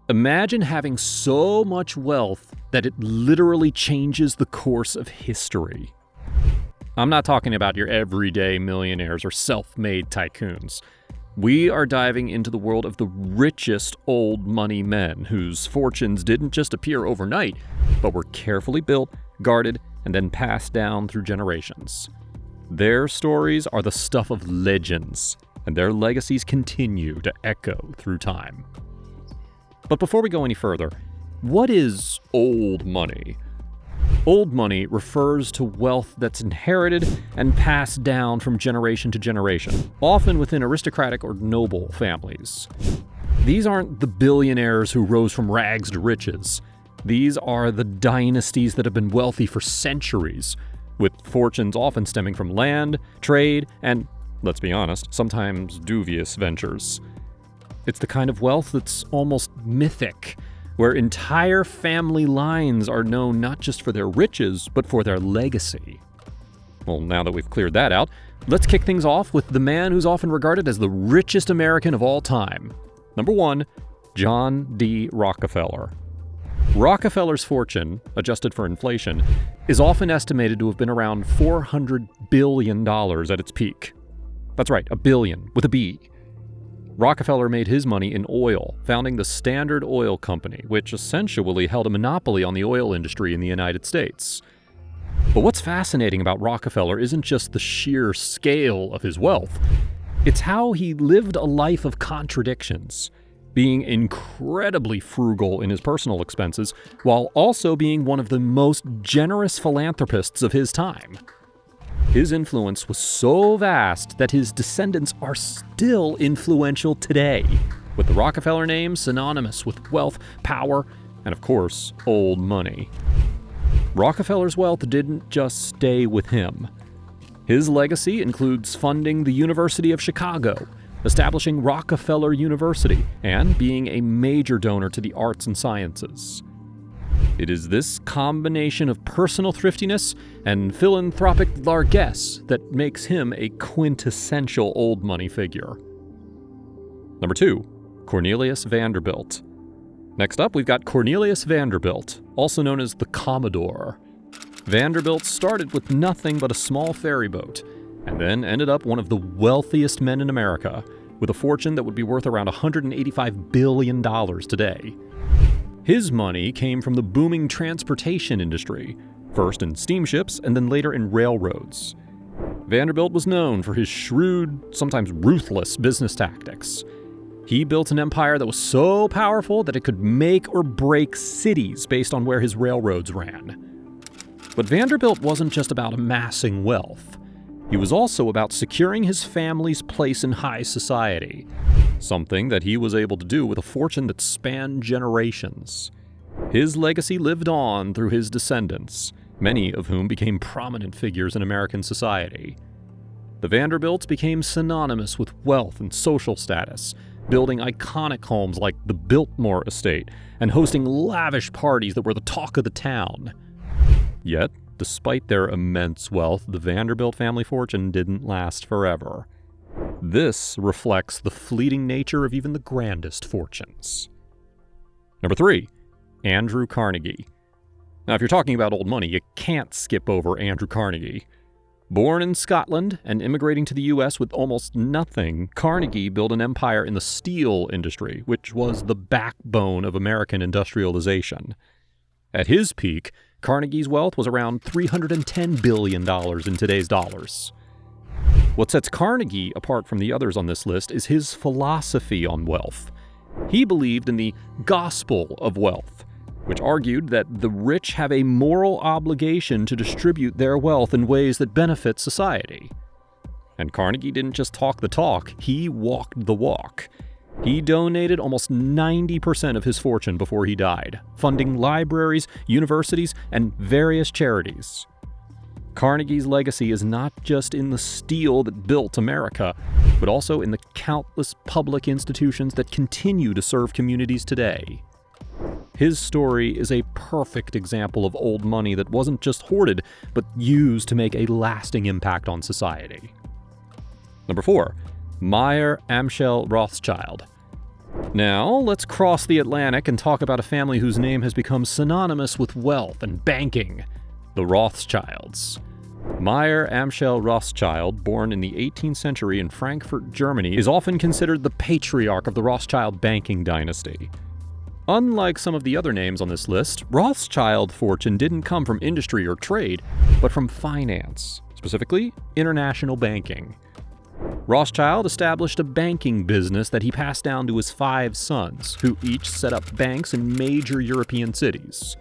Imagine having so much wealth that it literally changes the course of history. I'm not talking about your everyday millionaires or self-made tycoons. We are diving into the world of the richest old money men whose fortunes didn't just appear overnight, but were carefully built, guarded, and then passed down through generations. Their stories are the stuff of legends, and their legacies continue to echo through time. But before we go any further, what is old money? Old money refers to wealth that's inherited and passed down from generation to generation, often within aristocratic or noble families. These aren't the billionaires who rose from rags to riches. These are the dynasties that have been wealthy for centuries, with fortunes often stemming from land, trade, and, let's be honest, sometimes dubious ventures. It's the kind of wealth that's almost mythic, where entire family lines are known not just for their riches, but for their legacy. Well, now that we've cleared that out, let's kick things off with the man who's often regarded as the richest American of all time. Number 1, John D. Rockefeller. Rockefeller's fortune, adjusted for inflation, is often estimated to have been around $400 billion at its peak. That's right, a billion, with a B. Rockefeller made his money in oil, founding the Standard Oil Company, which essentially held a monopoly on the oil industry in the United States. But what's fascinating about Rockefeller isn't just the sheer scale of his wealth. It's how he lived a life of contradictions, being incredibly frugal in his personal expenses, while also being one of the most generous philanthropists of his time. His influence was so vast that his descendants are still influential today, with the Rockefeller name synonymous with wealth, power, and of course, old money. Rockefeller's wealth didn't just stay with him. His legacy includes funding the University of Chicago, establishing Rockefeller University, and being a major donor to the arts and sciences. It is this combination of personal thriftiness and philanthropic largesse that makes him a quintessential old money figure. Number 2, Cornelius Vanderbilt. Next up, we've got Cornelius Vanderbilt, also known as the Commodore. Vanderbilt started with nothing but a small ferry boat, and then ended up one of the wealthiest men in America, with a fortune that would be worth around $185 billion today. His money came from the booming transportation industry, first in steamships and then later in railroads. Vanderbilt was known for his shrewd, sometimes ruthless business tactics. He built an empire that was so powerful that it could make or break cities based on where his railroads ran. But Vanderbilt wasn't just about amassing wealth. He was also about securing his family's place in high society, something that he was able to do with a fortune that spanned generations. His legacy lived on through his descendants, many of whom became prominent figures in American society. The Vanderbilts became synonymous with wealth and social status, building iconic homes like the Biltmore Estate and hosting lavish parties that were the talk of the town. Yet, despite their immense wealth, the Vanderbilt family fortune didn't last forever. This reflects the fleeting nature of even the grandest fortunes. Number 3, Andrew Carnegie. Now, if you're talking about old money, you can't skip over Andrew Carnegie. Born in Scotland and immigrating to the U.S. with almost nothing, Carnegie built an empire in the steel industry, which was the backbone of American industrialization. At his peak, Carnegie's wealth was around $310 billion in today's dollars. What sets Carnegie apart from the others on this list is his philosophy on wealth. He believed in the gospel of wealth, which argued that the rich have a moral obligation to distribute their wealth in ways that benefit society. And Carnegie didn't just talk the talk, he walked the walk. He donated almost 90% of his fortune before he died, funding libraries, universities, and various charities. Carnegie's legacy is not just in the steel that built America, but also in the countless public institutions that continue to serve communities today. His story is a perfect example of old money that wasn't just hoarded, but used to make a lasting impact on society. Number 4, Mayer Amschel Rothschild. Now, let's cross the Atlantic and talk about a family whose name has become synonymous with wealth and banking: the Rothschilds. Meyer Amschel Rothschild, born in the 18th century in Frankfurt, Germany, is often considered the patriarch of the Rothschild banking dynasty. Unlike some of the other names on this list, Rothschild fortune didn't come from industry or trade, but from finance, specifically international banking. Rothschild established a banking business that he passed down to his 5 sons, who each set up banks in major European cities.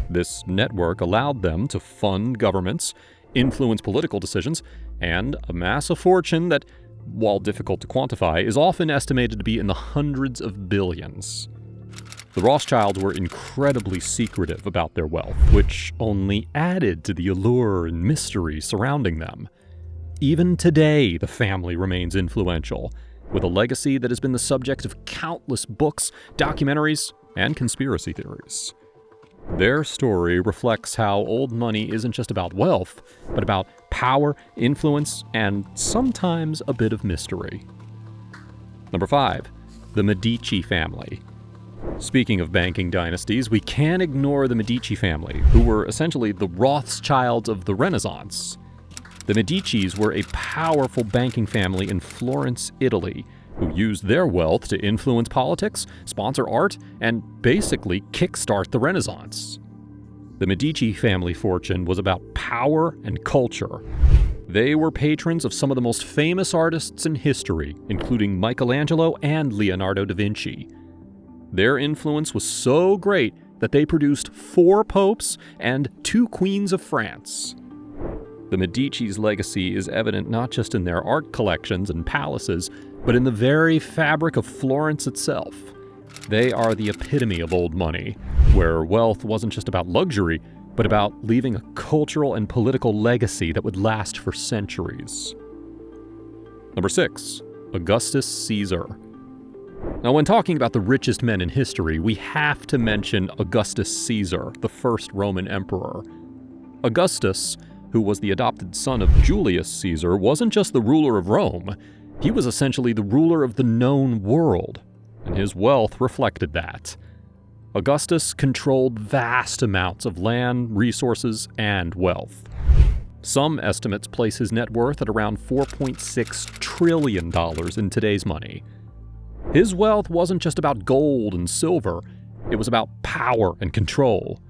This network allowed them to fund governments, influence political decisions, and amass a fortune that, while difficult to quantify, is often estimated to be in the hundreds of billions. The Rothschilds were incredibly secretive about their wealth, which only added to the allure and mystery surrounding them. Even today, the family remains influential, with a legacy that has been the subject of countless books, documentaries, and conspiracy theories. Their story reflects how old money isn't just about wealth, but about power, influence, and sometimes a bit of mystery. Number 5. The Medici family. Speaking of banking dynasties, we can't ignore the Medici family, who were essentially the Rothschilds of the Renaissance. The Medicis were a powerful banking family in Florence, Italy, who used their wealth to influence politics, sponsor art, and basically kickstart the Renaissance. The Medici family fortune was about power and culture. They were patrons of some of the most famous artists in history, including Michelangelo and Leonardo da Vinci. Their influence was so great that they produced 4 popes and 2 queens of France. The Medici's legacy is evident not just in their art collections and palaces, but in the very fabric of Florence itself. They are the epitome of old money, where wealth wasn't just about luxury, but about leaving a cultural and political legacy that would last for centuries. Number 6. Augustus Caesar. Now, when talking about the richest men in history, we have to mention Augustus Caesar, the first Roman emperor. Augustus, who was the adopted son of Julius Caesar, wasn't just the ruler of Rome. He was essentially the ruler of the known world, and his wealth reflected that. Augustus controlled vast amounts of land, resources, and wealth. Some estimates place his net worth at around $4.6 trillion in today's money. His wealth wasn't just about gold and silver, it was about power and control.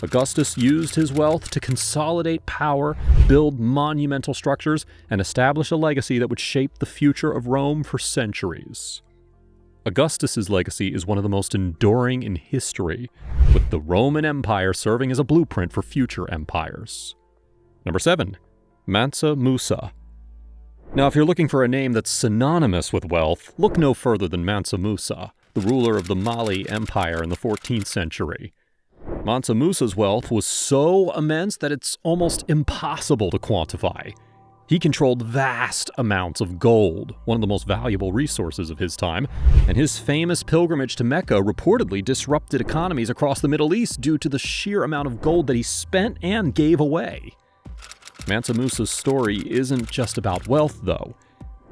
Augustus used his wealth to consolidate power, build monumental structures, and establish a legacy that would shape the future of Rome for centuries. Augustus's legacy is one of the most enduring in history, with the Roman Empire serving as a blueprint for future empires. Number 7. Mansa Musa. Now, if you're looking for a name that's synonymous with wealth, look no further than Mansa Musa, the ruler of the Mali Empire in the 14th century. Mansa Musa's wealth was so immense that it's almost impossible to quantify. He controlled vast amounts of gold, one of the most valuable resources of his time, and his famous pilgrimage to Mecca reportedly disrupted economies across the Middle East due to the sheer amount of gold that he spent and gave away. Mansa Musa's story isn't just about wealth, though.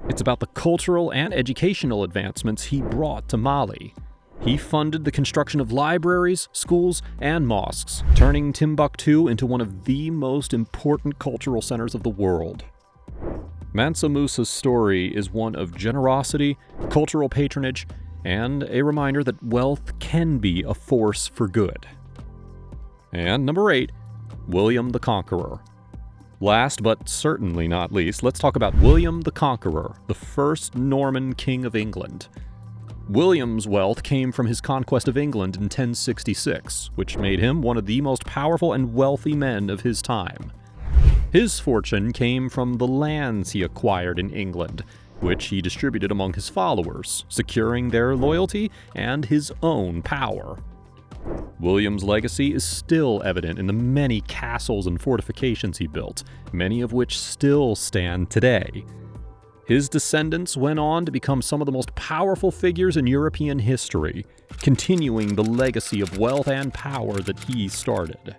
It's about the cultural and educational advancements he brought to Mali. He funded the construction of libraries, schools, and mosques, turning Timbuktu into one of the most important cultural centers of the world. Mansa Musa's story is one of generosity, cultural patronage, and a reminder that wealth can be a force for good. And number 8, William the Conqueror. Last but certainly not least, let's talk about William the Conqueror, the first Norman king of England. William's wealth came from his conquest of England in 1066, which made him one of the most powerful and wealthy men of his time. His fortune came from the lands he acquired in England, which he distributed among his followers, securing their loyalty and his own power. William's legacy is still evident in the many castles and fortifications he built, many of which still stand today. His descendants went on to become some of the most powerful figures in European history, continuing the legacy of wealth and power that he started.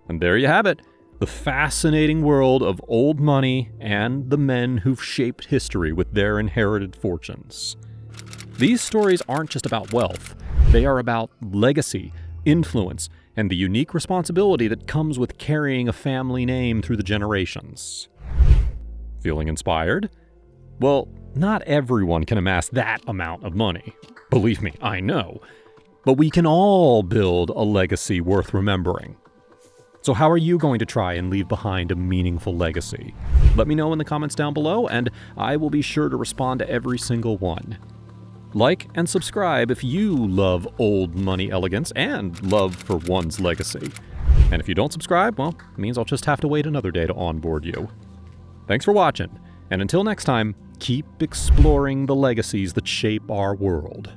And there you have it, the fascinating world of old money and the men who've shaped history with their inherited fortunes. These stories aren't just about wealth. They are about legacy, influence, and the unique responsibility that comes with carrying a family name through the generations. Feeling inspired? Well, not everyone can amass that amount of money. Believe me, I know. But we can all build a legacy worth remembering. So how are you going to try and leave behind a meaningful legacy? Let me know in the comments down below, and I will be sure to respond to every single one. Like and subscribe if you love old money elegance and love for one's legacy. And if you don't subscribe, well, it means I'll just have to wait another day to onboard you. Thanks for watching, and until next time, keep exploring the legacies that shape our world.